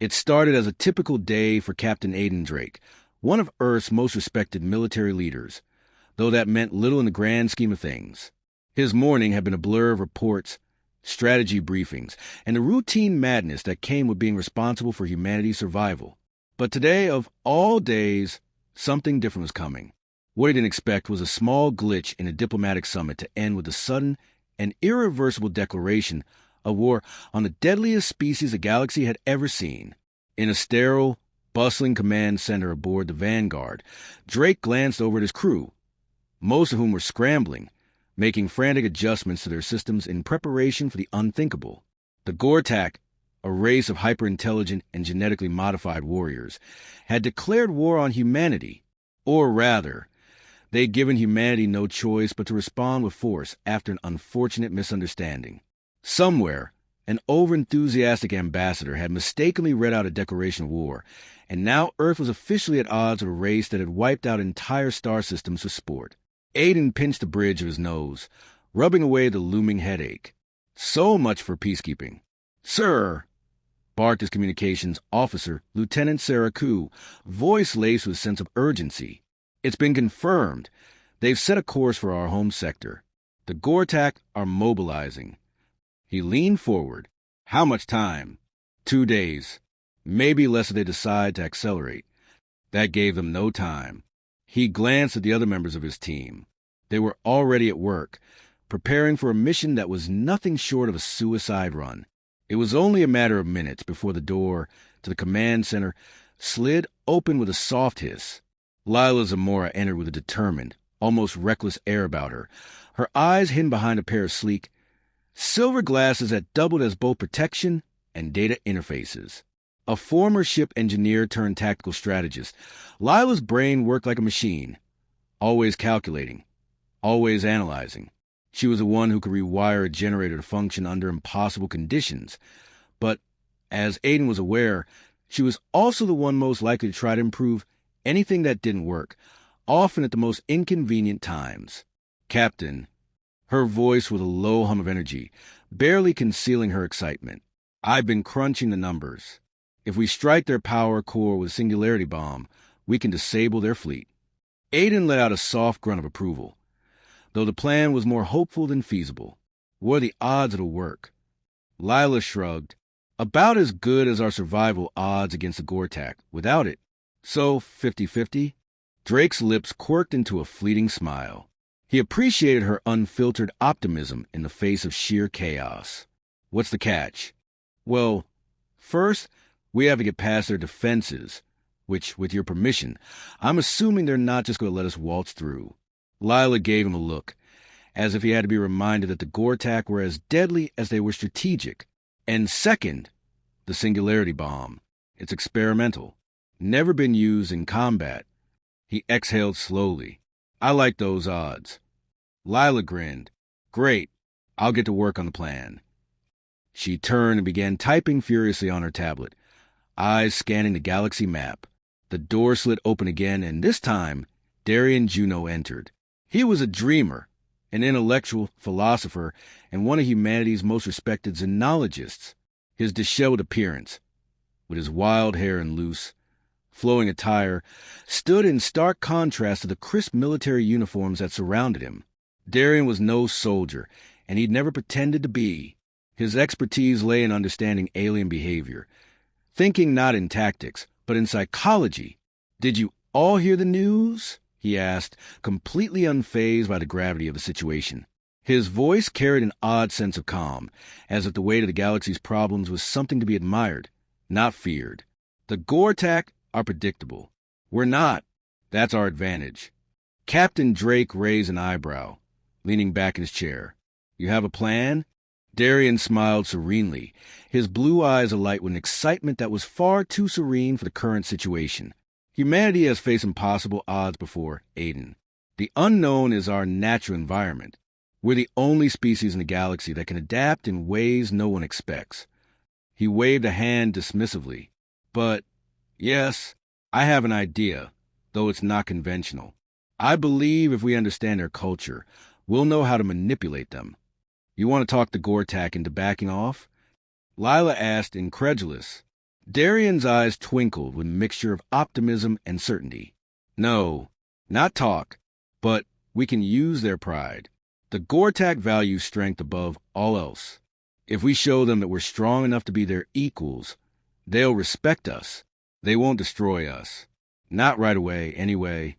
It started as a typical day for Captain Aidan Drake, one of Earth's most respected military leaders, though that meant little in the grand scheme of things. His morning had been a blur of reports, strategy briefings, and the routine madness that came with being responsible for humanity's survival. But today, of all days, something different was coming. What he didn't expect was a small glitch in a diplomatic summit to end with a sudden and irreversible declaration of war on the deadliest species the galaxy had ever seen. In a sterile, bustling command center aboard the Vanguard, Drake glanced over at his crew, most of whom were scrambling, making frantic adjustments to their systems in preparation for the unthinkable. The Gortak, a race of hyper-intelligent and genetically modified warriors, had declared war on humanity, or rather, they'd given humanity no choice but to respond with force after an unfortunate misunderstanding. Somewhere, an over-enthusiastic ambassador had mistakenly read out a declaration of war, and now Earth was officially at odds with a race that had wiped out entire star systems for sport. Aidan pinched the bridge of his nose, rubbing away the looming headache. So much for peacekeeping. "Sir," barked his communications officer, Lieutenant Saraku, voice laced with a sense of urgency. "It's been confirmed. They've set a course for our home sector. The Gortak are mobilizing." He leaned forward. "How much time?" 2 days. Maybe less if they decide to accelerate. That gave them no time. He glanced at the other members of his team. They were already at work, preparing for a mission that was nothing short of a suicide run. It was only a matter of minutes before the door to the command center slid open with a soft hiss. Lila Zamora entered with a determined, almost reckless air about her, her eyes hidden behind a pair of sleek, silver glasses that doubled as both protection and data interfaces. A former ship engineer turned tactical strategist, Lila's brain worked like a machine, always calculating, always analyzing. She was the one who could rewire a generator to function under impossible conditions. But, as Aidan was aware, she was also the one most likely to try to improve anything that didn't work, often at the most inconvenient times. "Captain," her voice with a low hum of energy, barely concealing her excitement, "I've been crunching the numbers. If we strike their power core with a singularity bomb, we can disable their fleet." Aidan let out a soft grunt of approval, though the plan was more hopeful than feasible. "What are the odds it'll work?" Lila shrugged. "About as good as our survival odds against the Gortak, without it. So, 50-50? Drake's lips quirked into a fleeting smile. He appreciated her unfiltered optimism in the face of sheer chaos. "What's the catch?" "Well, first, we have to get past their defenses, which, with your permission, I'm assuming they're not just going to let us waltz through." Lila gave him a look, as if he had to be reminded that the Gortak were as deadly as they were strategic. "And second, the singularity bomb. It's experimental. Never been used in combat." He exhaled slowly. "I like those odds." Lila grinned. "Great. I'll get to work on the plan." She turned and began typing furiously on her tablet, eyes scanning the galaxy map. The door slid open again, and this time, Darian Juno entered. He was a dreamer, an intellectual philosopher, and one of humanity's most respected xenologists. His disheveled appearance, with his wild hair and loose, flowing attire, stood in stark contrast to the crisp military uniforms that surrounded him. Darian was no soldier, and he'd never pretended to be. His expertise lay in understanding alien behavior, thinking not in tactics, but in psychology. "Did you all hear the news?" he asked, completely unfazed by the gravity of the situation. His voice carried an odd sense of calm, as if the weight of the galaxy's problems was something to be admired, not feared. "The Gortak are predictable. We're not. That's our advantage." Captain Drake raised an eyebrow, leaning back in his chair. "You have a plan?" Darian smiled serenely, his blue eyes alight with an excitement that was far too serene for the current situation. "Humanity has faced impossible odds before, Aidan. The unknown is our natural environment. We're the only species in the galaxy that can adapt in ways no one expects." He waved a hand dismissively. "But, yes, I have an idea, though it's not conventional. I believe if we understand their culture, we'll know how to manipulate them." "You want to talk the Gortak into backing off?" Lila asked, incredulous. Darian's eyes twinkled with a mixture of optimism and certainty. No, not talk, but we can use their pride. The Gortak values strength above all else. If we show them that we're strong enough to be their equals, they'll respect us. They won't destroy us. Not right away, anyway.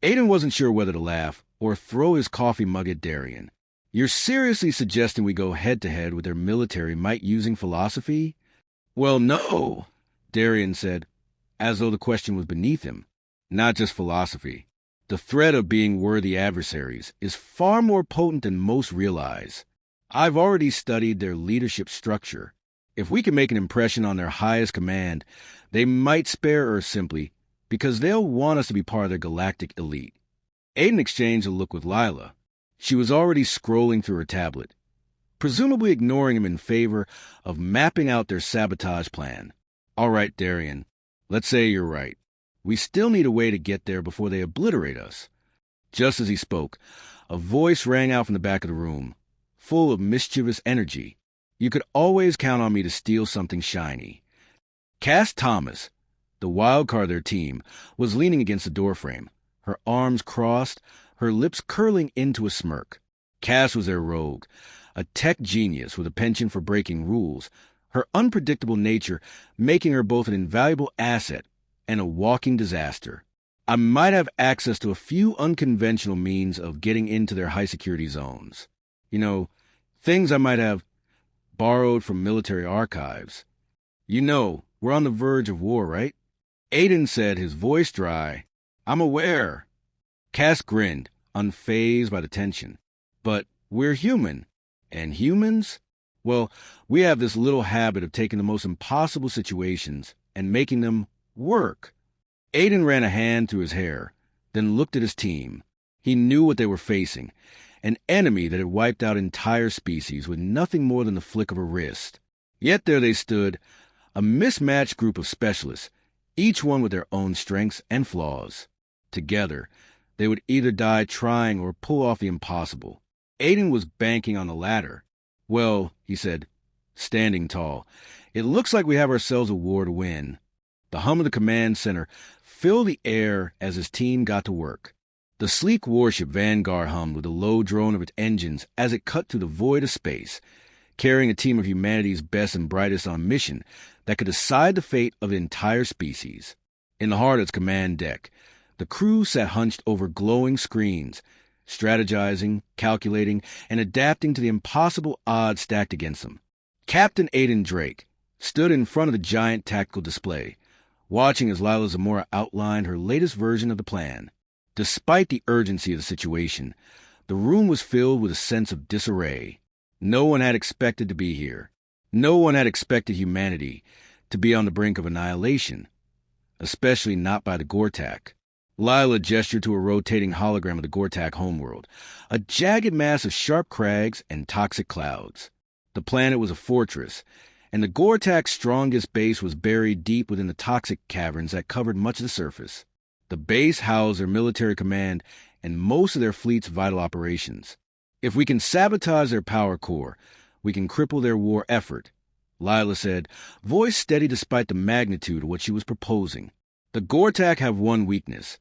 Aiden wasn't sure whether to laugh or throw his coffee mug at Darian. You're seriously suggesting we go head-to-head with their military might using philosophy? Well, no, Darian said, as though the question was beneath him. Not just philosophy. The threat of being worthy adversaries is far more potent than most realize. I've already studied their leadership structure. If we can make an impression on their highest command, they might spare Earth simply because they'll want us to be part of their galactic elite. Aiden exchanged a look with Lila. She was already scrolling through her tablet, presumably ignoring him in favor of mapping out their sabotage plan. All right, Darian, let's say you're right. We still need a way to get there before they obliterate us. Just as he spoke, a voice rang out from the back of the room, full of mischievous energy. You could always count on me to steal something shiny. Cass Thomas, the wild card of their team, was leaning against the doorframe, her arms crossed, her lips curling into a smirk. Cass was their rogue, a tech genius with a penchant for breaking rules, her unpredictable nature making her both an invaluable asset and a walking disaster. I might have access to a few unconventional means of getting into their high-security zones. Things I might have borrowed from military archives. We're on the verge of war, right? Aiden said, his voice dry. I'm aware. Cass grinned, unfazed by the tension. But we're human. And humans? Well, we have this little habit of taking the most impossible situations and making them work. Aiden ran a hand through his hair, then looked at his team. He knew what they were facing, an enemy that had wiped out entire species with nothing more than the flick of a wrist. Yet there they stood, a mismatched group of specialists, each one with their own strengths and flaws. Together, they would either die trying or pull off the impossible. Aiden was banking on the latter. Well, he said, standing tall, it looks like we have ourselves a war to win. The hum of the command center filled the air as his team got to work. The sleek warship Vanguard hummed with the low drone of its engines as it cut through the void of space, carrying a team of humanity's best and brightest on a mission that could decide the fate of an entire species. In the heart of its command deck, the crew sat hunched over glowing screens, strategizing, calculating, and adapting to the impossible odds stacked against them. Captain Aiden Drake stood in front of the giant tactical display, watching as Lila Zamora outlined her latest version of the plan. Despite the urgency of the situation, the room was filled with a sense of disarray. No one had expected to be here. No one had expected humanity to be on the brink of annihilation, especially not by the Gortak. Lila gestured to a rotating hologram of the Gortak homeworld, a jagged mass of sharp crags and toxic clouds. The planet was a fortress, and the Gortak's strongest base was buried deep within the toxic caverns that covered much of the surface. The base housed their military command and most of their fleet's vital operations. If we can sabotage their power core, we can cripple their war effort, Lila said, voice steady despite the magnitude of what she was proposing. The Gortak have one weakness.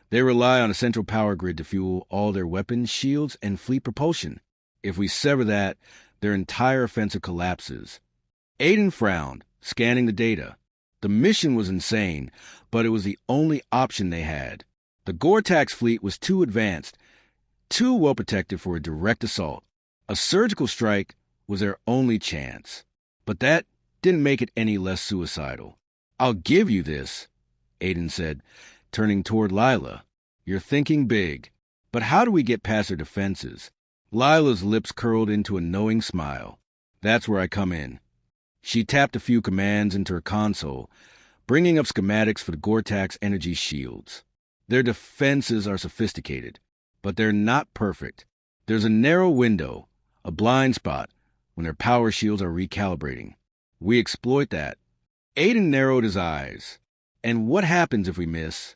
They rely on a central power grid to fuel all their weapons, shields, and fleet propulsion. If we sever that, their entire offensive collapses. Aiden frowned, scanning the data. The mission was insane, but it was the only option they had. The Gortak's fleet was too advanced, too well protected for a direct assault. A surgical strike was their only chance. But that didn't make it any less suicidal. I'll give you this, Aiden said, turning toward Lila. You're thinking big, but how do we get past their defenses? Lila's lips curled into a knowing smile. That's where I come in. She tapped a few commands into her console, bringing up schematics for the Gortak's energy shields. Their defenses are sophisticated, but they're not perfect. There's a narrow window, a blind spot, when their power shields are recalibrating. We exploit that. Aiden narrowed his eyes. And what happens if we miss?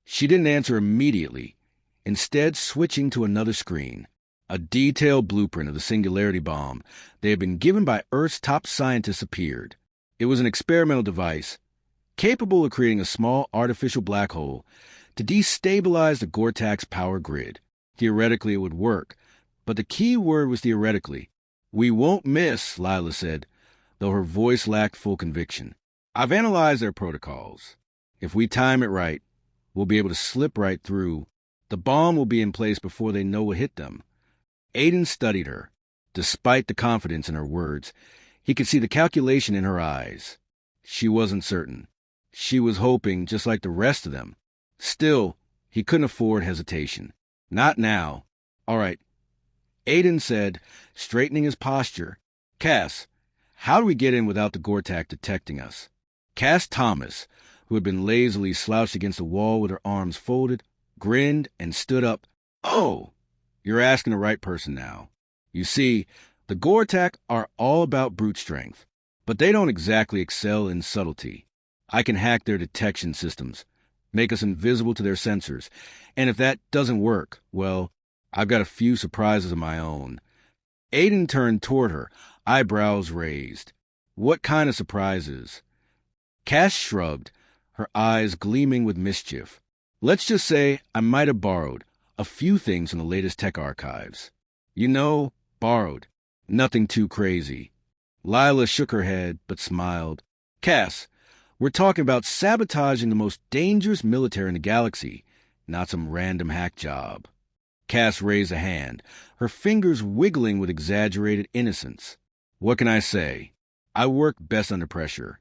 She didn't answer immediately, instead switching to another screen. A detailed blueprint of the singularity bomb they had been given by Earth's top scientists appeared. It was an experimental device capable of creating a small artificial black hole to destabilize the Gortak's power grid. Theoretically, it would work, but the key word was theoretically. "We won't miss," Lila said, though her voice lacked full conviction. "I've analyzed their protocols. If we time it right, we'll be able to slip right through. The bomb will be in place before they know what hit them." Aiden studied her. Despite the confidence in her words, he could see the calculation in her eyes. She wasn't certain. She was hoping, just like the rest of them. Still, he couldn't afford hesitation. Not now. "All right," Aiden said, straightening his posture. "Cass, how do we get in without the Gortak detecting us?" Cass Thomas, who had been lazily slouched against the wall with her arms folded, grinned and stood up. "Oh, you're asking the right person now. You see, the Gortak are all about brute strength, but they don't exactly excel in subtlety. I can hack their detection systems, make us invisible to their sensors, and if that doesn't work, well, I've got a few surprises of my own." Aiden turned toward her, eyebrows raised. "What kind of surprises?" Cass shrugged, her eyes gleaming with mischief. "Let's just say I might have borrowed a few things from the latest tech archives. You know, borrowed. Nothing too crazy." Lila shook her head, but smiled. "Cass, we're talking about sabotaging the most dangerous military in the galaxy, not some random hack job." Cass raised a hand, her fingers wiggling with exaggerated innocence. "What can I say? I work best under pressure."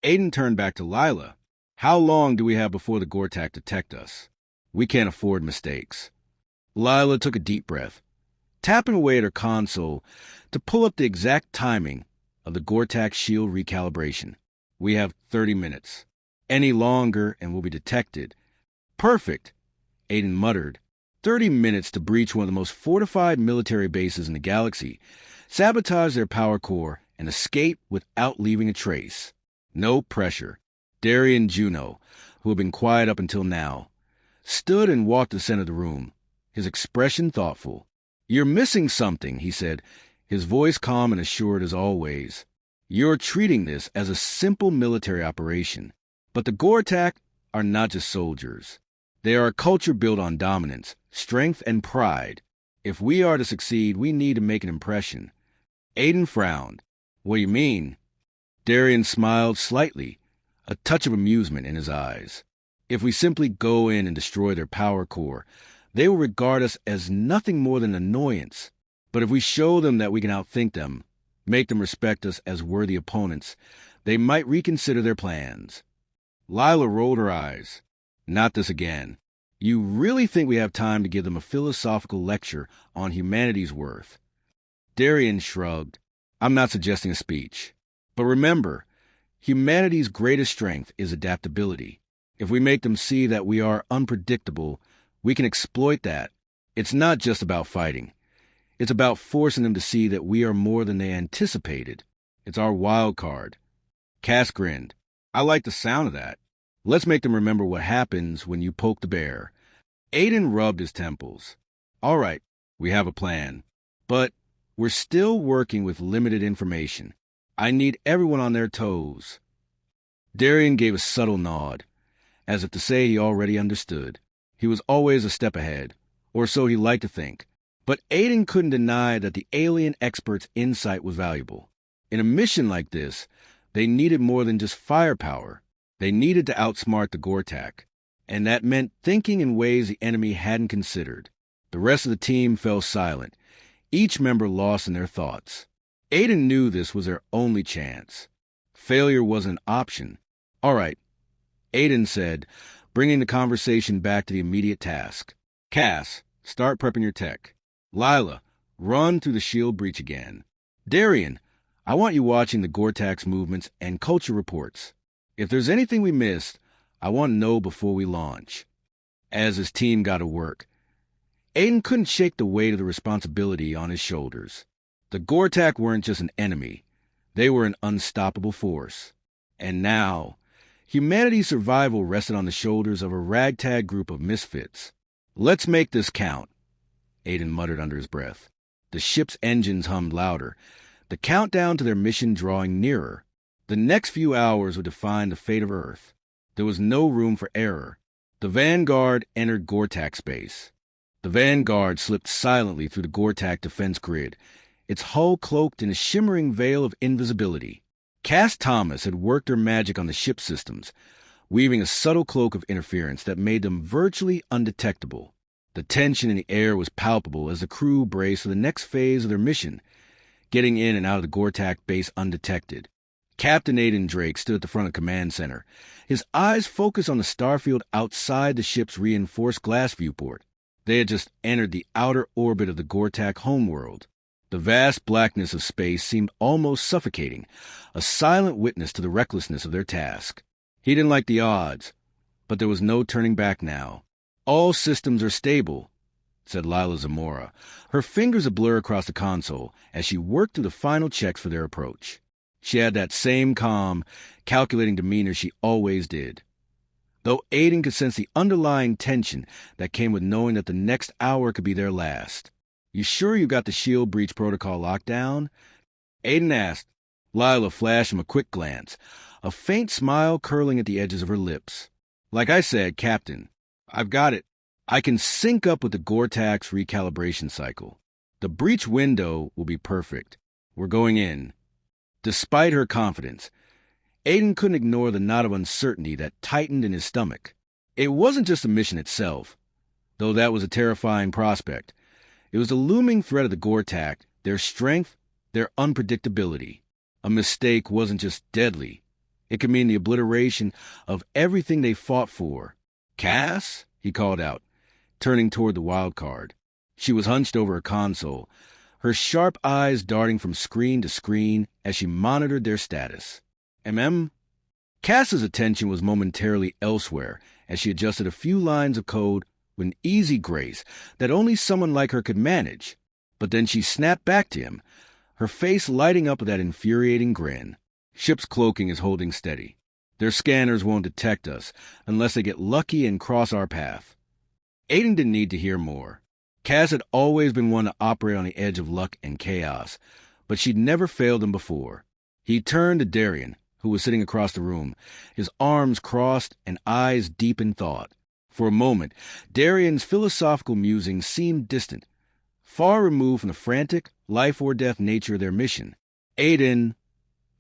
Aiden turned back to Lila. "How long do we have before the Gortak detect us? We can't afford mistakes." Lila took a deep breath, tapping away at her console to pull up the exact timing of the Gortak shield recalibration. "We have 30 minutes. Any longer and we'll be detected." "Perfect," Aiden muttered. 30 minutes to breach one of the most fortified military bases in the galaxy, sabotage their power core, and escape without leaving a trace. No pressure. Darian Juno, who had been quiet up until now, stood and walked to the center of the room, his expression thoughtful. "You're missing something," he said, his voice calm and assured as always. "You're treating this as a simple military operation. But the Gortak are not just soldiers. They are a culture built on dominance, strength, and pride. If we are to succeed, we need to make an impression." Aiden frowned. "What do you mean?" Darian smiled slightly, a touch of amusement in his eyes. "If we simply go in and destroy their power core, they will regard us as nothing more than annoyance. But if we show them that we can outthink them, make them respect us as worthy opponents, they might reconsider their plans." Lila rolled her eyes. "Not this again. You really think we have time to give them a philosophical lecture on humanity's worth?" Darian shrugged. "I'm not suggesting a speech. But remember, humanity's greatest strength is adaptability. If we make them see that we are unpredictable, we can exploit that. It's not just about fighting. It's about forcing them to see that we are more than they anticipated. It's our wild card." Cass grinned. "I like the sound of that. Let's make them remember what happens when you poke the bear." Aiden rubbed his temples. "All right, we have a plan. But we're still working with limited information. I need everyone on their toes." Darian gave a subtle nod, as if to say he already understood. He was always a step ahead, or so he liked to think. But Aiden couldn't deny that the alien expert's insight was valuable. In a mission like this, they needed more than just firepower. They needed to outsmart the Gortak, and that meant thinking in ways the enemy hadn't considered. The rest of the team fell silent, each member lost in their thoughts. Aiden knew this was their only chance. Failure wasn't an option. "All right," Aiden said, bringing the conversation back to the immediate task. "Cass, start prepping your tech. Lila, run through the shield breach again. Darian, I want you watching the Gortak's movements and culture reports. If there's anything we missed, I want to know before we launch." As his team got to work, Aiden couldn't shake the weight of the responsibility on his shoulders. The Gortak weren't just an enemy. They were an unstoppable force. And now, humanity's survival rested on the shoulders of a ragtag group of misfits. "Let's make this count," Aiden muttered under his breath. The ship's engines hummed louder, the countdown to their mission drawing nearer. The next few hours would define the fate of Earth. There was no room for error. The Vanguard entered Gortak space. The Vanguard slipped silently through the Gortak defense grid, its hull cloaked in a shimmering veil of invisibility. Cass Thomas had worked her magic on the ship systems, weaving a subtle cloak of interference that made them virtually undetectable. The tension in the air was palpable as the crew braced for the next phase of their mission, getting in and out of the Gortak base undetected. Captain Aidan Drake stood at the front of the command center, his eyes focused on the starfield outside the ship's reinforced glass viewport. They had just entered the outer orbit of the Gortak homeworld. The vast blackness of space seemed almost suffocating, a silent witness to the recklessness of their task. He didn't like the odds, but there was no turning back now. "All systems are stable," said Lila Zamora, her fingers a blur across the console as she worked through the final checks for their approach. She had that same calm, calculating demeanor she always did, though Aidan could sense the underlying tension that came with knowing that the next hour could be their last. "You sure you got the shield breach protocol locked down?" Aidan asked. Lila flashed him a quick glance, a faint smile curling at the edges of her lips. "Like I said, Captain, I've got it. I can sync up with the Gortak's recalibration cycle. The breach window will be perfect. We're going in." Despite her confidence, Aidan couldn't ignore the knot of uncertainty that tightened in his stomach. It wasn't just the mission itself, though that was a terrifying prospect. It was the looming threat of the Gortak, their strength, their unpredictability. A mistake wasn't just deadly. It could mean the obliteration of everything they fought for. "Cass?" he called out, turning toward the wild card. She was hunched over a console, her sharp eyes darting from screen to screen as she monitored their status. Cass's attention was momentarily elsewhere as she adjusted a few lines of code with an easy grace that only someone like her could manage. But then she snapped back to him, her face lighting up with that infuriating grin. "Ship's cloaking is holding steady. Their scanners won't detect us unless they get lucky and cross our path." Aidan didn't need to hear more. Cass had always been one to operate on the edge of luck and chaos, but she'd never failed him before. He turned to Darian, who was sitting across the room, his arms crossed and eyes deep in thought. For a moment, Darian's philosophical musings seemed distant, far removed from the frantic, life-or-death nature of their mission. "Aidan,"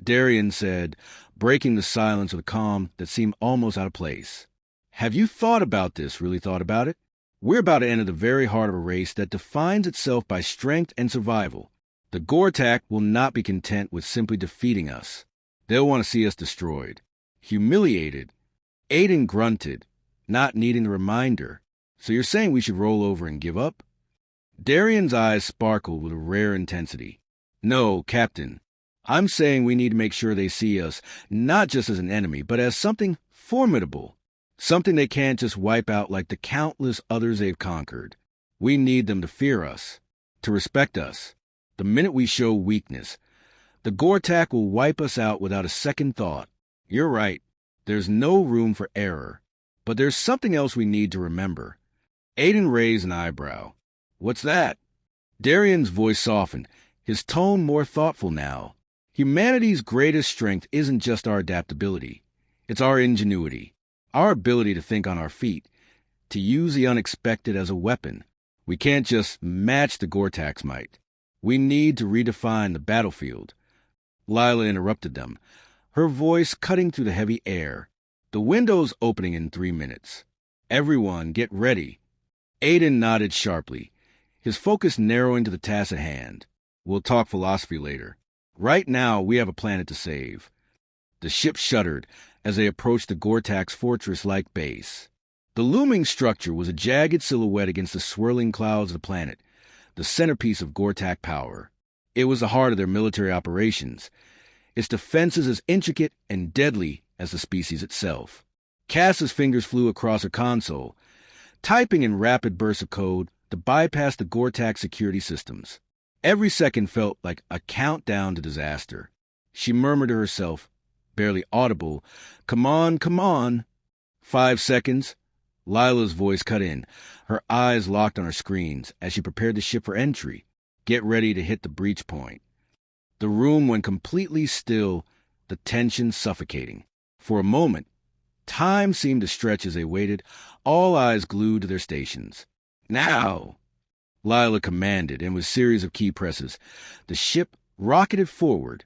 Darian said, breaking the silence with a calm that seemed almost out of place. "Have you thought about this, really thought about it? We're about to enter the very heart of a race that defines itself by strength and survival. The Gortak will not be content with simply defeating us. They'll want to see us destroyed, humiliated." Aidan grunted, not needing the reminder. "So you're saying we should roll over and give up?" Darian's eyes sparkled with a rare intensity. "No, Captain. I'm saying we need to make sure they see us not just as an enemy, but as something formidable. Something they can't just wipe out like the countless others they've conquered. We need them to fear us, to respect us. The minute we show weakness, the Gortak will wipe us out without a second thought. You're right. There's no room for error. But there's something else we need to remember." Aidan raised an eyebrow. "What's that?" Darian's voice softened, his tone more thoughtful now. "Humanity's greatest strength isn't just our adaptability. It's our ingenuity, our ability to think on our feet, to use the unexpected as a weapon. We can't just match the Gortak's might. We need to redefine the battlefield." Lila interrupted them, her voice cutting through the heavy air. "The window's opening in 3 minutes. Everyone, get ready." Aidan nodded sharply, his focus narrowing to the task at hand. "We'll talk philosophy later. Right now, we have a planet to save." The ship shuddered as they approached the Gortak's fortress-like base. The looming structure was a jagged silhouette against the swirling clouds of the planet, the centerpiece of Gortak power. It was the heart of their military operations, its defenses as intricate and deadly as the species itself. Cass's fingers flew across her console, typing in rapid bursts of code to bypass the Gortak security systems. Every second felt like a countdown to disaster. She murmured to herself, barely audible, "Come on, come on." 5 seconds. Lila's voice cut in, her eyes locked on her screens as she prepared the ship for entry. Get ready to hit the breach point. The room went completely still the tension suffocating. For a moment, time seemed to stretch as they waited, all eyes glued to their stations. "Now!" Lila commanded, and with a series of key presses, the ship rocketed forward,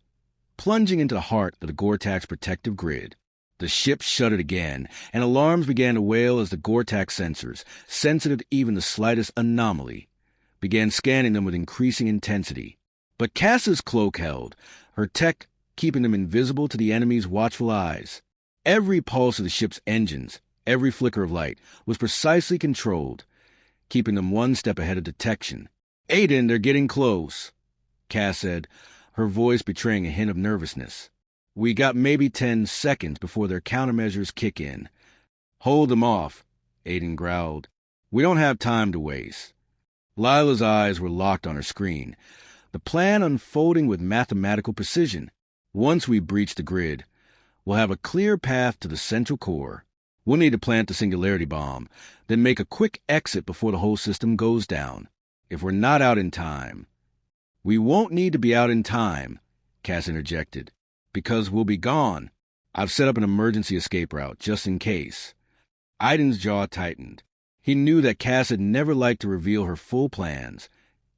plunging into the heart of the Gortak's protective grid. The ship shuddered again, and alarms began to wail as the Gortak sensors, sensitive to even the slightest anomaly, began scanning them with increasing intensity. But Cass's cloak held, her tech keeping them invisible to the enemy's watchful eyes. Every pulse of the ship's engines, every flicker of light, was precisely controlled, keeping them one step ahead of detection. "Aiden, they're getting close," Cass said, her voice betraying a hint of nervousness. "We got maybe 10 seconds before their countermeasures kick in." "Hold them off," Aiden growled. "We don't have time to waste." Lila's eyes were locked on her screen, the plan unfolding with mathematical precision. "Once we breach the grid, we'll have a clear path to the central core. We'll need to plant the singularity bomb, then make a quick exit before the whole system goes down. If we're not out in time—" "We won't need to be out in time," Cass interjected, "because we'll be gone. I've set up an emergency escape route, just in case." Aiden's jaw tightened. He knew that Cass had never liked to reveal her full plans,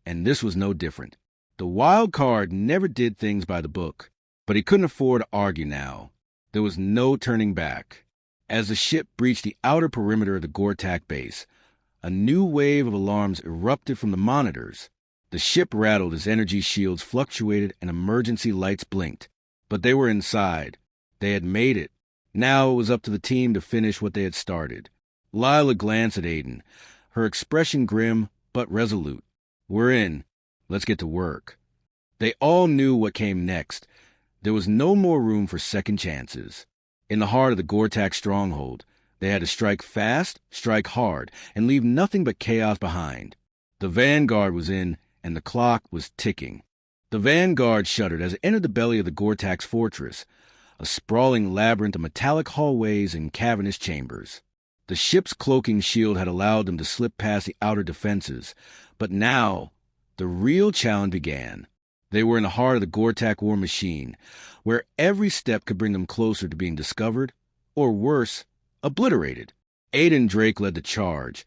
and this was no different. The wild card never did things by the book, but he couldn't afford to argue now. There was no turning back. As the ship breached the outer perimeter of the Gortak base, a new wave of alarms erupted from the monitors. The ship rattled as energy shields fluctuated and emergency lights blinked. But they were inside. They had made it. Now it was up to the team to finish what they had started. Lila glanced at Aiden, her expression grim but resolute. "We're in. Let's get to work." They all knew what came next. There was no more room for second chances. In the heart of the Gortak stronghold, they had to strike fast, strike hard, and leave nothing but chaos behind. The Vanguard was in, and the clock was ticking. The Vanguard shuddered as it entered the belly of the Gortak's fortress, a sprawling labyrinth of metallic hallways and cavernous chambers. The ship's cloaking shield had allowed them to slip past the outer defenses, but now the real challenge began. They were in the heart of the Gortak war machine, where every step could bring them closer to being discovered, or worse, obliterated. Aiden Drake led the charge,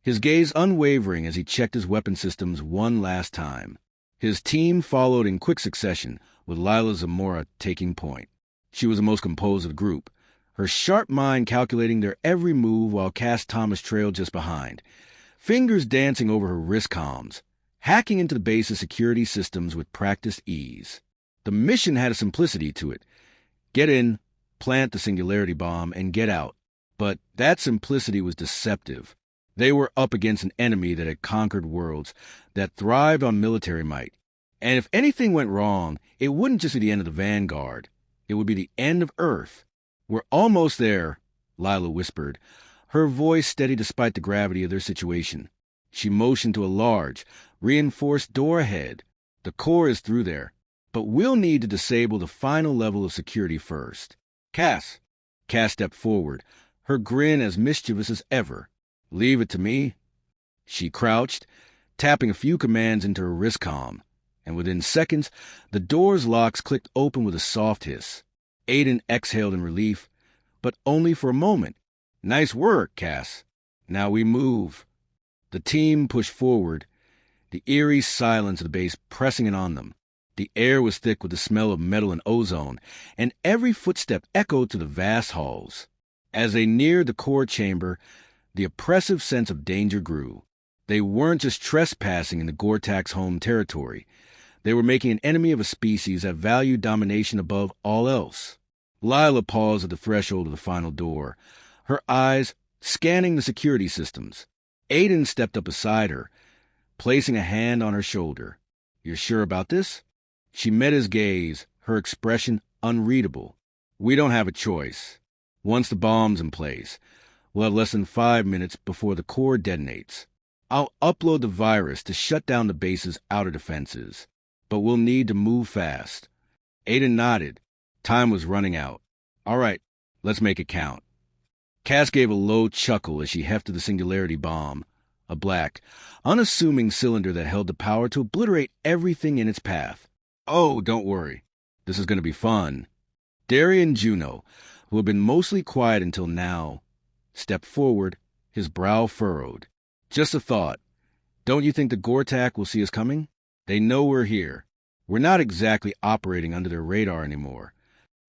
his gaze unwavering as he checked his weapon systems one last time. His team followed in quick succession, with Lila Zamora taking point. She was the most composed of the group, her sharp mind calculating their every move while Cass Thomas trailed just behind, fingers dancing over her wrist comms, hacking into the base's security systems with practiced ease. The mission had a simplicity to it. Get in, plant the singularity bomb, and get out. But that simplicity was deceptive. They were up against an enemy that had conquered worlds, that thrived on military might. And if anything went wrong, it wouldn't just be the end of the Vanguard. It would be the end of Earth. "We're almost there," Lila whispered, her voice steady despite the gravity of their situation. She motioned to a large, reinforced door ahead. "The core is through there, but we'll need to disable the final level of security first." "Cass." Cass stepped forward, her grin as mischievous as ever. "Leave it to me." She crouched, tapping a few commands into her wrist comm, and within seconds, the door's locks clicked open with a soft hiss. Aiden exhaled in relief, but only for a moment. "Nice work, Cass. Now we move." The team pushed forward, the eerie silence of the base pressing in on them. The air was thick with the smell of metal and ozone, and every footstep echoed through the vast halls. As they neared the core chamber, the oppressive sense of danger grew. They weren't just trespassing in the Gortak's home territory. They were making an enemy of a species that valued domination above all else. Lila paused at the threshold of the final door, her eyes scanning the security systems. Aiden stepped up beside her, placing a hand on her shoulder. "You're sure about this?" She met his gaze, her expression unreadable. "We don't have a choice. Once the bomb's in place, we'll have less than 5 minutes before the core detonates. I'll upload the virus to shut down the base's outer defenses, but we'll need to move fast." Aiden nodded. Time was running out. "All right, let's make it count." Cass gave a low chuckle as she hefted the singularity bomb, a black, unassuming cylinder that held the power to obliterate everything in its path. "Oh, don't worry. This is going to be fun." Darian Juno, who had been mostly quiet until now, stepped forward, his brow furrowed. Just a thought. Don't you think the Gortak will see us coming? They know we're here. We're not exactly operating under their radar anymore.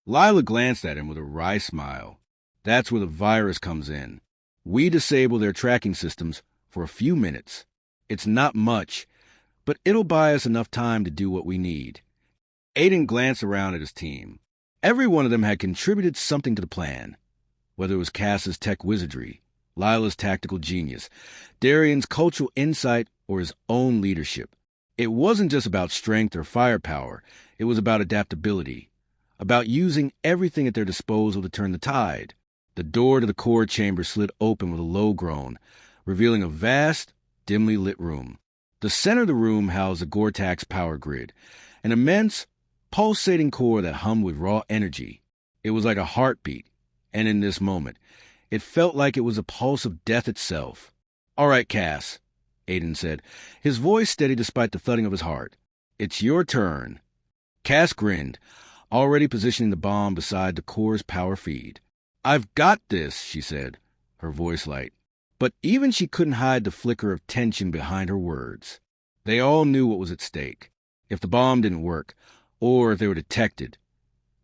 Lila glanced at him with a wry smile. That's where the virus comes in. We disable their tracking systems for a few minutes. It's not much, but it'll buy us enough time to do what we need. Aiden glanced around at his team. Every one of them had contributed something to the plan, whether it was Cass's tech wizardry, Lila's tactical genius, Darian's cultural insight, or his own leadership. It wasn't just about strength or firepower. It was about adaptability, about using everything at their disposal to turn the tide. The door to the core chamber slid open with a low groan, revealing a vast, dimly lit room. The center of the room housed the Gortak's power grid, an immense, pulsating core that hummed with raw energy. It was like a heartbeat, and in this moment, it felt like it was a pulse of death itself. "All right, Cass," Aiden said, his voice steady despite the thudding of his heart. "It's your turn." Cass grinned, already positioning the bomb beside the core's power feed. "I've got this," she said, her voice light. But even she couldn't hide the flicker of tension behind her words. They all knew what was at stake. If the bomb didn't work, or if they were detected,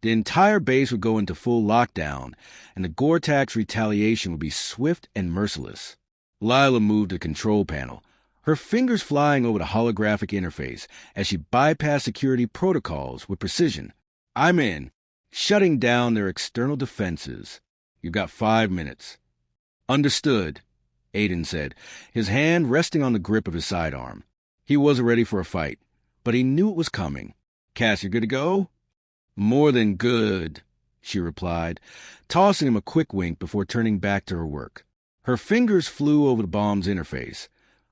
the entire base would go into full lockdown, and the Gortak's retaliation would be swift and merciless. Lila moved to the control panel, her fingers flying over the holographic interface as she bypassed security protocols with precision. "I'm in, shutting down their external defenses. You've got 5 minutes." "Understood," Aiden said, his hand resting on the grip of his sidearm. He wasn't ready for a fight, but he knew it was coming. "Cass, you good to go?" "More than good," she replied, tossing him a quick wink before turning back to her work. Her fingers flew over the bomb's interface,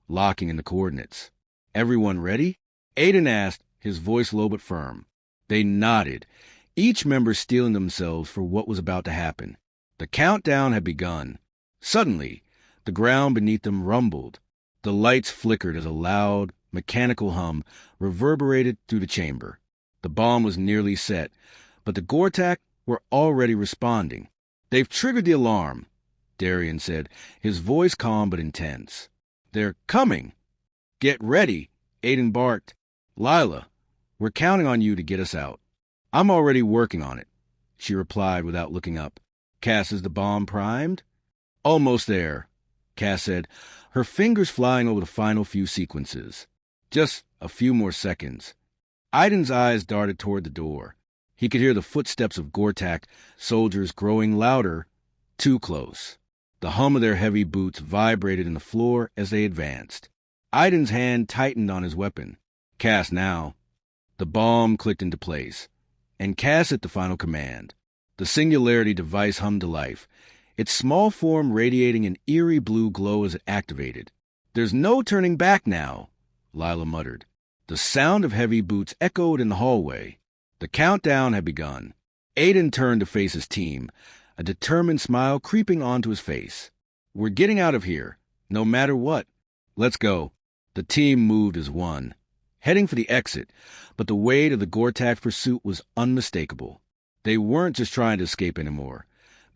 locking in the coordinates. "Everyone ready?" Aiden asked, his voice low but firm. They nodded, each member steeling themselves for what was about to happen. The countdown had begun. Suddenly, the ground beneath them rumbled. The lights flickered as a loud, mechanical hum reverberated through the chamber. The bomb was nearly set, but the Gortak were already responding. "They've triggered the alarm," Darian said, his voice calm but intense. "They're coming." "Get ready," Aiden barked. "Lila, we're counting on you to get us out." "I'm already working on it," she replied without looking up. "Cass, is the bomb primed?" "Almost there," Cass said, her fingers flying over the final few sequences. "Just a few more seconds." Aiden's eyes darted toward the door. He could hear the footsteps of Gortak soldiers growing louder, too close. The hum of their heavy boots vibrated in the floor as they advanced. Aiden's hand tightened on his weapon. "Cass, now." The bomb clicked into place, and Cass hit the final command. The Singularity device hummed to life, its small form radiating an eerie blue glow as it activated. "There's no turning back now," Lila muttered. The sound of heavy boots echoed in the hallway. The countdown had begun. Aiden turned to face his team, a determined smile creeping onto his face. "We're getting out of here, no matter what. Let's go." The team moved as one, heading for the exit, but the weight of the Gortak's pursuit was unmistakable. They weren't just trying to escape anymore.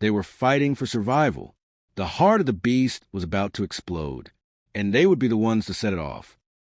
They were fighting for survival. The heart of the beast was about to explode, and they would be the ones to set it off.